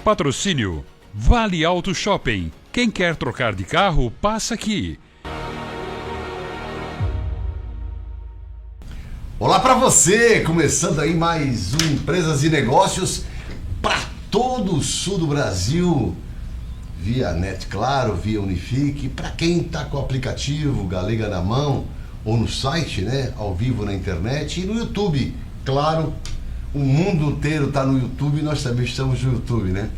Patrocínio Vale Auto Shopping. Quem quer trocar de carro, passa aqui. Olá para você, começando aí mais um Empresas e Negócios para todo o sul do Brasil, via Net Claro, via Unifique, para quem está com o aplicativo Galega na mão ou no site, né, ao vivo na internet e no YouTube. Claro, o mundo inteiro está no YouTube, nós também estamos no YouTube, né?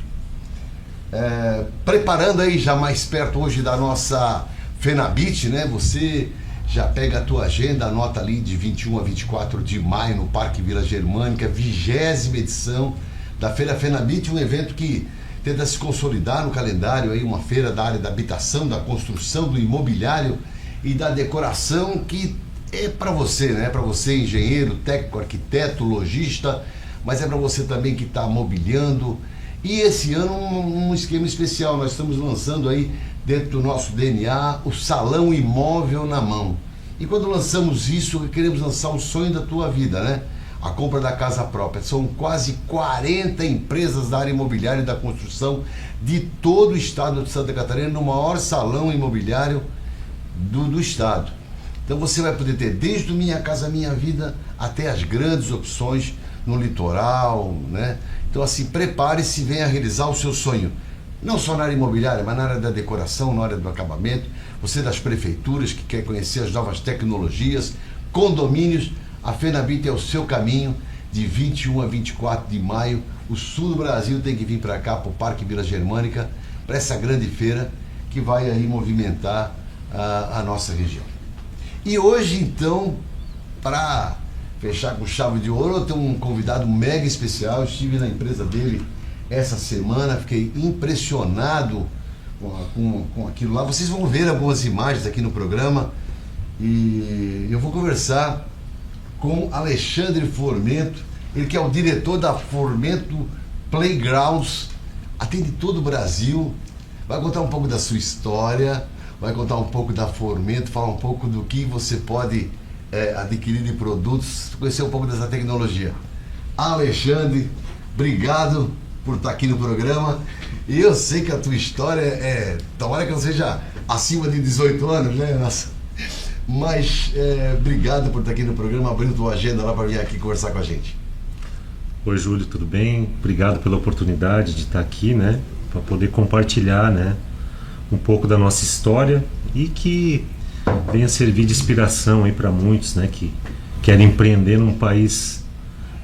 Preparando aí já mais perto hoje da nossa Fenabit, né? Você já pega a tua agenda, anota ali de 21 a 24 de maio no Parque Vila Germânica, 20ª edição da Feira Fenabit, um evento que tenta se consolidar no calendário, aí uma feira da área da habitação, da construção, do imobiliário e da decoração, que é para você, né? É para você, engenheiro, técnico, arquiteto, lojista, mas é para você também que está mobiliando. E esse ano um esquema especial, nós estamos lançando aí dentro do nosso DNA o Salão Imóvel na Mão. E quando lançamos isso, queremos lançar o sonho da tua vida, né? A compra da casa própria. São quase 40 empresas da área imobiliária e da construção de todo o estado de Santa Catarina, no maior salão imobiliário do estado. Então você vai poder ter desde o Minha Casa Minha Vida até as grandes opções no litoral, né? Então assim, prepare-se e venha realizar o seu sonho. Não só na área imobiliária, mas na área da decoração, na área do acabamento. Você das prefeituras que quer conhecer as novas tecnologias, condomínios, a Fenabit é o seu caminho. De 21 a 24 de maio, o sul do Brasil tem que vir para cá, para o Parque Vila Germânica, para essa grande feira que vai aí movimentar a nossa região. E hoje, então, para fechar com chave de ouro, eu tenho um convidado mega especial. Eu estive na empresa dele essa semana, fiquei impressionado com aquilo lá. Vocês vão ver algumas imagens aqui no programa e eu vou conversar com Alexandre Formento, ele que é o diretor da Formento Playgrounds, atende todo o Brasil, vai contar um pouco da sua história, vai contar um pouco da Formento, falar um pouco do que você pode adquirir de produtos, conhecer um pouco dessa tecnologia. Alexandre, obrigado por estar aqui no programa. E eu sei que a tua história tomara que não seja acima de 18 anos, né? Nossa. Mas obrigado por estar aqui no programa, abrindo tua agenda lá para vir aqui conversar com a gente. Oi, Júlio, tudo bem? Obrigado pela oportunidade de estar aqui, né? Para poder compartilhar, né, um pouco da nossa história e que venha servir de inspiração aí para muitos, né, que querem empreender num país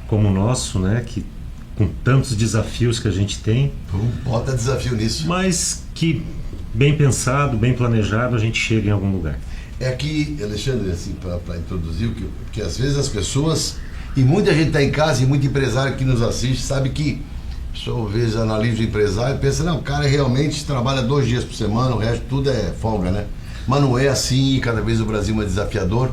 como o nosso, né, que com tantos desafios que a gente tem. Bota desafio nisso. Mas que bem pensado, bem planejado, a gente chega em algum lugar. É que, Alexandre, assim, para introduzir, que às vezes as pessoas, e muita gente está em casa e muito empresário que nos assiste, sabe que eu vejo, analiso o empresário e pensa, não, o cara realmente trabalha 2 dias por semana, o resto tudo é folga, né? Mas não é assim, e cada vez o Brasil é mais desafiador.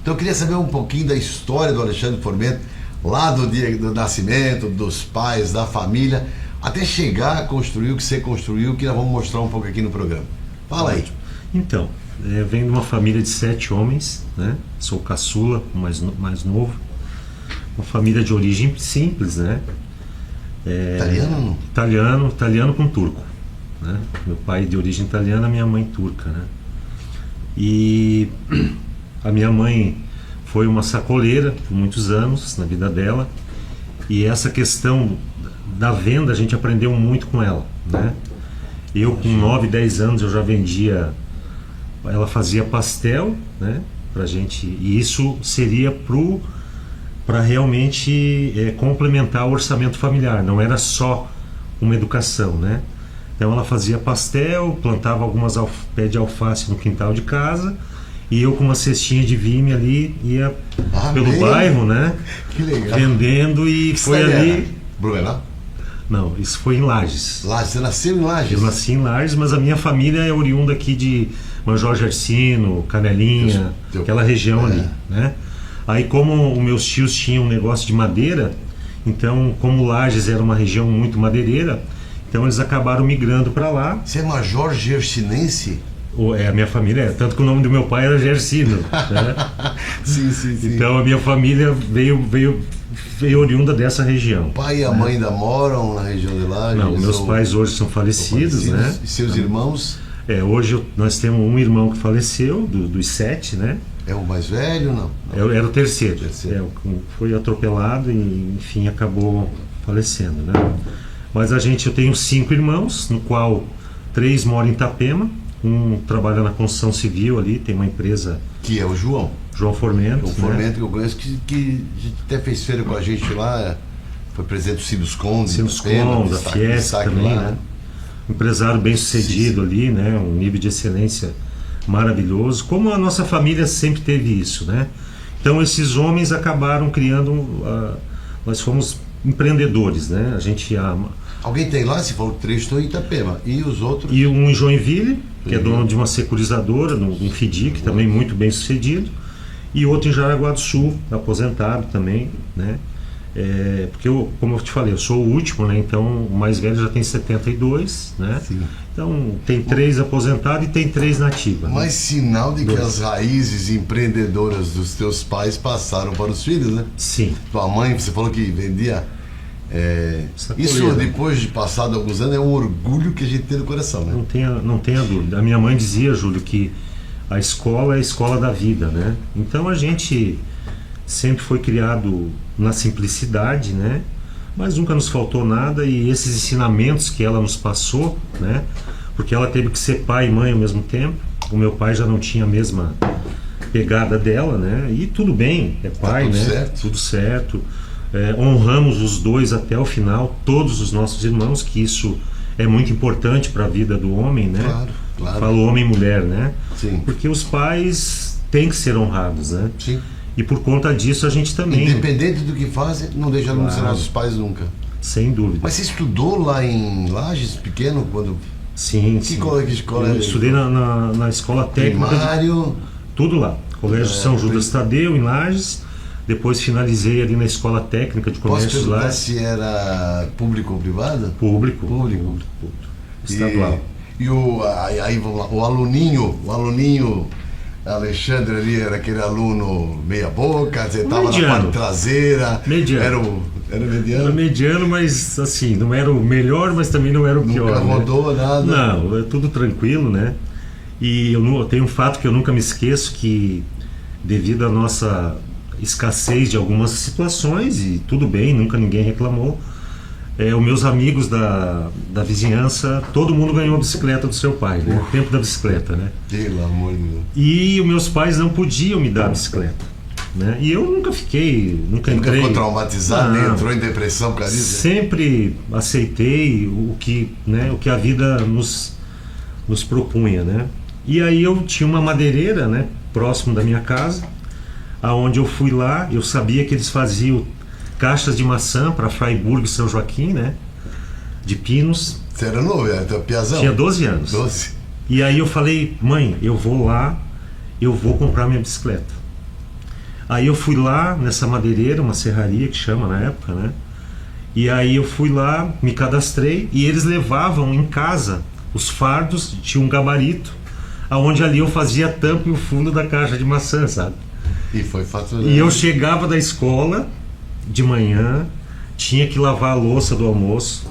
Então eu queria saber um pouquinho da história do Alexandre Formento, lá do dia do nascimento, dos pais, da família, até chegar a construir o que você construiu, que nós vamos mostrar um pouco aqui no programa. Fala aí. Então, venho de uma família de 7 homens, né? Sou caçula, mais novo. Uma família de origem simples, né? Italiano? Italiano com turco, né? Meu pai de origem italiana, minha mãe turca, né? E a minha mãe foi uma sacoleira por muitos anos na vida dela, e essa questão da venda a gente aprendeu muito com ela, né? Eu com 9, 10 anos eu já vendia, ela fazia pastel, né, pra gente, e isso seria para realmente complementar o orçamento familiar, não era só uma educação, né? Então ela fazia pastel, plantava algumas pés de alface no quintal de casa, e eu com uma cestinha de vime ali ia pelo bairro, né? Que legal. Vendendo, e foi ali. Blumenau? Não, isso foi em Lages. Lages, você nasceu em Lages? Eu nasci em Lages, mas a minha família é oriunda aqui de Major Gersino, Canelinha, aquela região ali, né? Aí como os meus tios tinham um negócio de madeira, então como Lages era uma região muito madeireira, então eles acabaram migrando para lá. Você é Major Gersinense? A minha família tanto que o nome do meu pai era Gersino, né? Sim. Então a minha família veio veio oriunda dessa região. O pai e a mãe ainda moram na região de Lages? Não, meus pais hoje são falecidos, né? E seus irmãos? Hoje nós temos um irmão que faleceu, dos 7, né? É o mais velho, não? Era o terceiro. Foi atropelado e, enfim, acabou falecendo, né? Mas eu tenho 5 irmãos, no qual 3 moram em Itapema, um trabalha na construção civil ali, tem uma empresa... Que é o João Formento. O Formento, que eu conheço, que até fez feira com a gente lá, foi presidente do Silos Conde, da Fiesp também, né? Empresário bem sucedido ali, né? Um nível de excelência maravilhoso, como a nossa família sempre teve isso, né? Então esses homens acabaram criando, nós fomos empreendedores, né? A gente ama. Alguém tem lá? Você falou que 3 estão em Itapema, e os outros? E um em Joinville, que é dono de uma securizadora, um FIDIC, também muito bem sucedido, e outro em Jaraguá do Sul, aposentado também, né? Porque como eu te falei, eu sou o último, né? Então o mais velho já tem 72, né? Sim. Então tem 3 aposentados e tem 3 nativos. Mas né? Sinal de que as raízes empreendedoras dos teus pais passaram para os filhos, né? Sim. Tua mãe, você falou que vendia. Isso, depois de passado alguns anos, é um orgulho que a gente tem no coração, né? Não tenha dúvida. A minha mãe dizia, Júlio, que a escola é a escola da vida, né? Então a gente sempre foi criado na simplicidade, né? Mas nunca nos faltou nada, e esses ensinamentos que ela nos passou, né? Porque ela teve que ser pai e mãe ao mesmo tempo. O meu pai já não tinha a mesma pegada dela, né? E tudo bem, é pai, tudo né? Certo. Tudo certo. Honramos os 2 até o final, todos os nossos irmãos, que isso é muito importante para a vida do homem, né? Claro. Falo homem e mulher, né? Sim. Porque os pais têm que ser honrados, né? Sim. E por conta disso a gente também... Independente do que fazem, não deixa de ser nossos pais nunca. Sem dúvida. Mas você estudou lá em Lages, pequeno, quando... Sim, Que escola Eu estudei na escola técnica. Primário... Tudo lá. Colégio São Judas Tadeu, em Lages. Depois finalizei ali na escola técnica de Posso comércios perguntar lá. se era público ou privado? Público. Estadual. E aí vamos lá, o aluninho Alexandre ali era aquele aluno meia boca, você estava na parte traseira. Mediano. Era mediano? Era mediano, mas assim, não era o melhor, mas também não era o pior. Nunca rodou nada? Não, é tudo tranquilo, né? E eu tenho um fato que eu nunca me esqueço, que devido à nossa escassez de algumas situações, e tudo bem, nunca ninguém reclamou, os meus amigos da vizinhança, todo mundo ganhou a bicicleta do seu pai, né? O tempo da bicicleta, né? Pelo amor de Deus. E os meus pais não podiam me dar a bicicleta, né? E eu nunca entrei... Nunca ficou traumatizado, nem entrou em depressão por causa disso? Sempre aceitei o que a vida nos propunha, né? E aí eu tinha uma madeireira, né, próximo da minha casa, aonde eu fui lá, eu sabia que eles faziam caixas de maçã para Fraiburgo e São Joaquim, né? De pinos. Você era novo, era piazão? Tinha 12 anos. 12. E aí eu falei, mãe, eu vou lá, eu vou comprar minha bicicleta. Aí eu fui lá nessa madeireira, uma serraria que chama na época, né? E aí eu fui lá, me cadastrei, e eles levavam em casa os fardos, tinha um gabarito, aonde ali eu fazia a tampa e o fundo da caixa de maçã, sabe? E foi faturado. E eu chegava da escola de manhã, tinha que lavar a louça do almoço,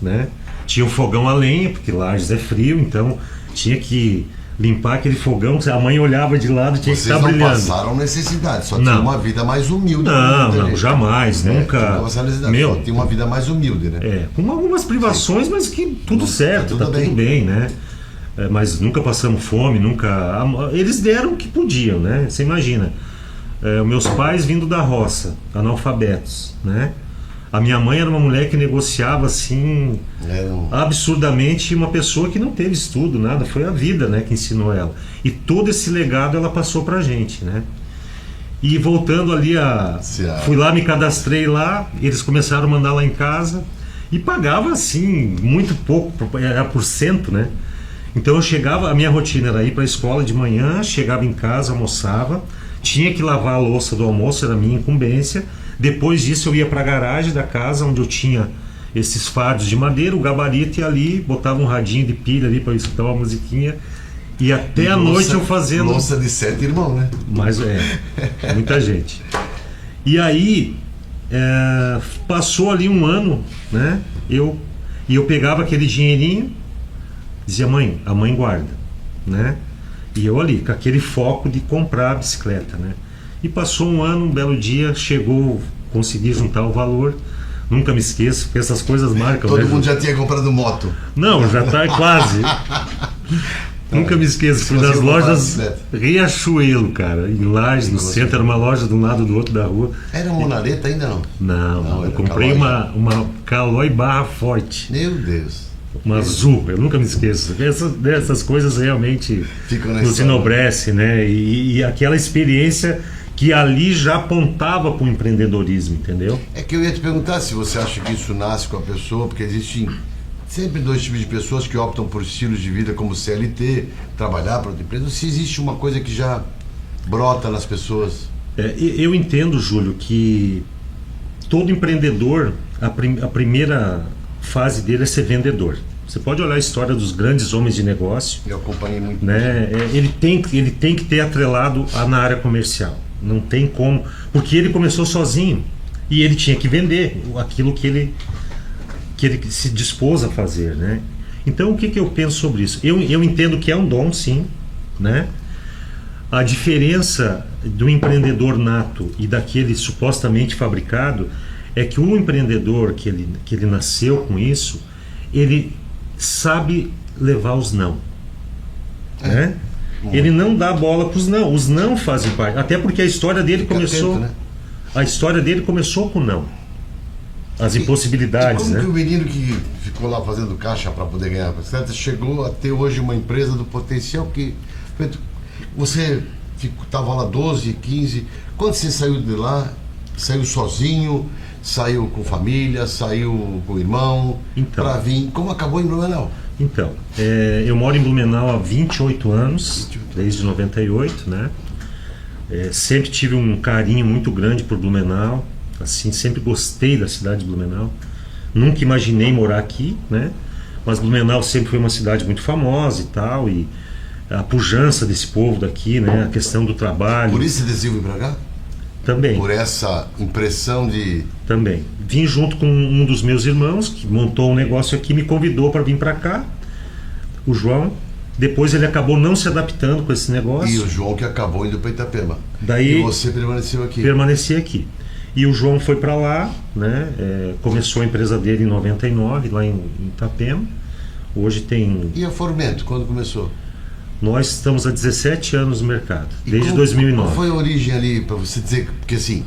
né? Tinha um fogão a lenha, porque Lages é frio, então tinha que limpar aquele fogão. A mãe olhava de lado, tinha que estar brilhando. Vocês não passaram necessidade, só tinha uma vida mais humilde. Não, jamais, nunca. Só tinha uma vida mais humilde, né? Com algumas privações, mas que tudo certo, tá tudo bem, né? Mas nunca passamos fome, nunca... Eles deram o que podiam, né? Você imagina, meus pais vindo da roça, analfabetos, né? A minha mãe era uma mulher que negociava assim absurdamente, uma pessoa que não teve estudo, nada, foi a vida, né, que ensinou ela. E todo esse legado ela passou pra gente, né? E voltando ali fui lá, me cadastrei lá, eles começaram a mandar lá em casa e pagava assim, muito pouco, era por cento, né? Então eu chegava, a minha rotina era ir para a escola de manhã, chegava em casa, almoçava, tinha que lavar a louça do almoço, era a minha incumbência. Depois disso eu ia para a garagem da casa, onde eu tinha esses fardos de madeira, o gabarito, e ali botava um radinho de pilha ali para escutar uma musiquinha. E até a noite eu fazendo... Louça de 7 irmãos, né? Mas muita gente. E aí Passou ali um ano, né? E eu pegava aquele dinheirinho, dizia, mãe, a mãe guarda, né? E eu ali, com aquele foco de comprar a bicicleta, né? E passou um ano, um belo dia, chegou, consegui juntar o valor. Nunca me esqueço, porque essas coisas marcam. Todo né, mundo já tinha comprado moto. Não, já tá quase. Nunca me esqueço, fui nas lojas Riachuelo, cara, em Lages, no centro, era uma loja de um lado do outro da rua. Era monareta ainda não? Não, eu comprei uma Caloi Barra Forte. Meu Deus. Uma azul, eu nunca me esqueço. Essas coisas realmente nos enobrece, né? E aquela experiência que ali já apontava para o empreendedorismo, entendeu? É que eu ia te perguntar se você acha que isso nasce com a pessoa, porque existem sempre dois tipos de pessoas que optam por estilos de vida como CLT, trabalhar para outra empresa, se existe uma coisa que já brota nas pessoas. Eu entendo, Júlio, que todo empreendedor, a primeira fase dele é ser vendedor. Você pode olhar a história dos grandes homens de negócio. Eu acompanhei muito. Né? Ele tem que ter atrelado na área comercial. Não tem como. Porque ele começou sozinho. E ele tinha que vender aquilo que ele se dispôs a fazer. Né? Então, o que eu penso sobre isso? Eu entendo que é um dom, sim. Né? A diferença do empreendedor nato e daquele supostamente fabricado é que o empreendedor que ele nasceu com isso, ele sabe levar os não. Né? Ele não dá bola para os não. Os não fazem parte. Até porque a história dele começou. Atento, né? A história dele começou com não. As impossibilidades. Como né? que o menino que ficou lá fazendo caixa para poder ganhar a bicicleta chegou a ter hoje uma empresa do potencial que. Você estava lá 12, 15. Quando você saiu de lá, saiu sozinho, saiu com família, saiu com o irmão, para vir. Como acabou em Blumenau? Então, eu moro em Blumenau há 28 anos, desde 98, né? Sempre tive um carinho muito grande por Blumenau, assim, sempre gostei da cidade de Blumenau. Nunca imaginei morar aqui, né? Mas Blumenau sempre foi uma cidade muito famosa e tal, e a pujança desse povo daqui, né? A questão do trabalho. Por isso você decidiu vir para cá? Também. Por essa impressão de... Também. Vim junto com um dos meus irmãos, que montou um negócio aqui, me convidou para vir para cá, o João. Depois ele acabou não se adaptando com esse negócio. E o João que acabou indo para Itapema. Daí, e você permaneceu aqui. Permaneci aqui. E o João foi para lá, né? Começou a empresa dele em 99, lá em Itapema. Hoje tem... E a Formento, quando começou? Nós estamos há 17 anos no mercado, desde 2009. Qual foi a origem ali, para você dizer, porque assim,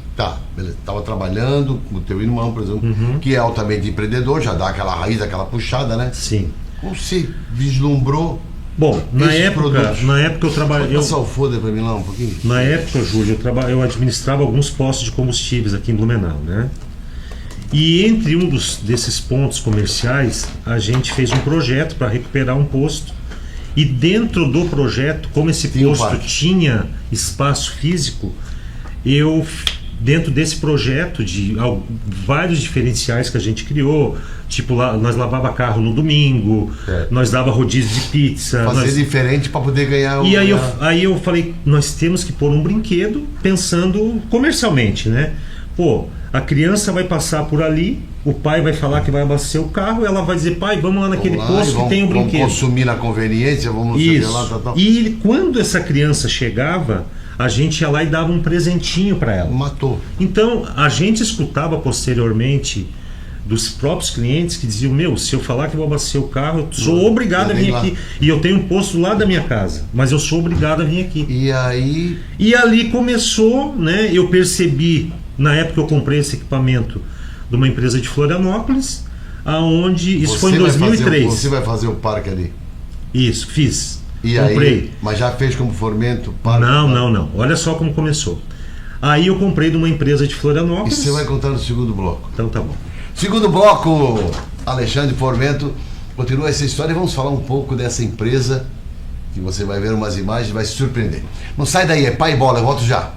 beleza, estava trabalhando com o teu irmão, por exemplo, que é altamente empreendedor, já dá aquela raiz, aquela puxada, né? Sim. Como você vislumbrou? Bom, na época eu trabalhei... Pode passar o folder para mim lá um pouquinho? Na época, Júlio, eu administrava alguns postos de combustíveis aqui em Blumenau, né? E entre desses pontos comerciais, a gente fez um projeto para recuperar um posto. E dentro do projeto, como esse posto tinha espaço físico, dentro desse projeto, de vários diferenciais que a gente criou, tipo, nós lavava carro no domingo, nós dava rodízio de pizza. Fazer diferente para poder ganhar E aí eu falei, nós temos que pôr um brinquedo pensando comercialmente, né? Pô, a criança vai passar por ali, o pai vai falar que vai abastecer o carro, ela vai dizer, pai, vamos lá naquele posto que tem um brinquedo. Vamos consumir na conveniência, vamos Isso. Lá, tal. E quando essa criança chegava, a gente ia lá e dava um presentinho para ela. Matou. Então, a gente escutava posteriormente dos próprios clientes que diziam, se eu falar que vou abastecer o carro, eu sou obrigado a vir aqui. E eu tenho um posto lá da minha casa, mas eu sou obrigado a vir aqui. E ali começou, né? Eu percebi, na época eu comprei esse equipamento de uma empresa de Florianópolis, aonde isso foi em 2003. Você vai fazer o parque ali? Isso, fiz. E comprei. Aí, mas já fez como Formento? Parque, não. Olha só como começou. Aí eu comprei de uma empresa de Florianópolis. E você vai contar no segundo bloco. Então tá bom. Segundo bloco, Alexandre Formento continua essa história e vamos falar um pouco dessa empresa que você vai ver umas imagens e vai se surpreender. Não sai daí, é Pai Bola, eu volto já.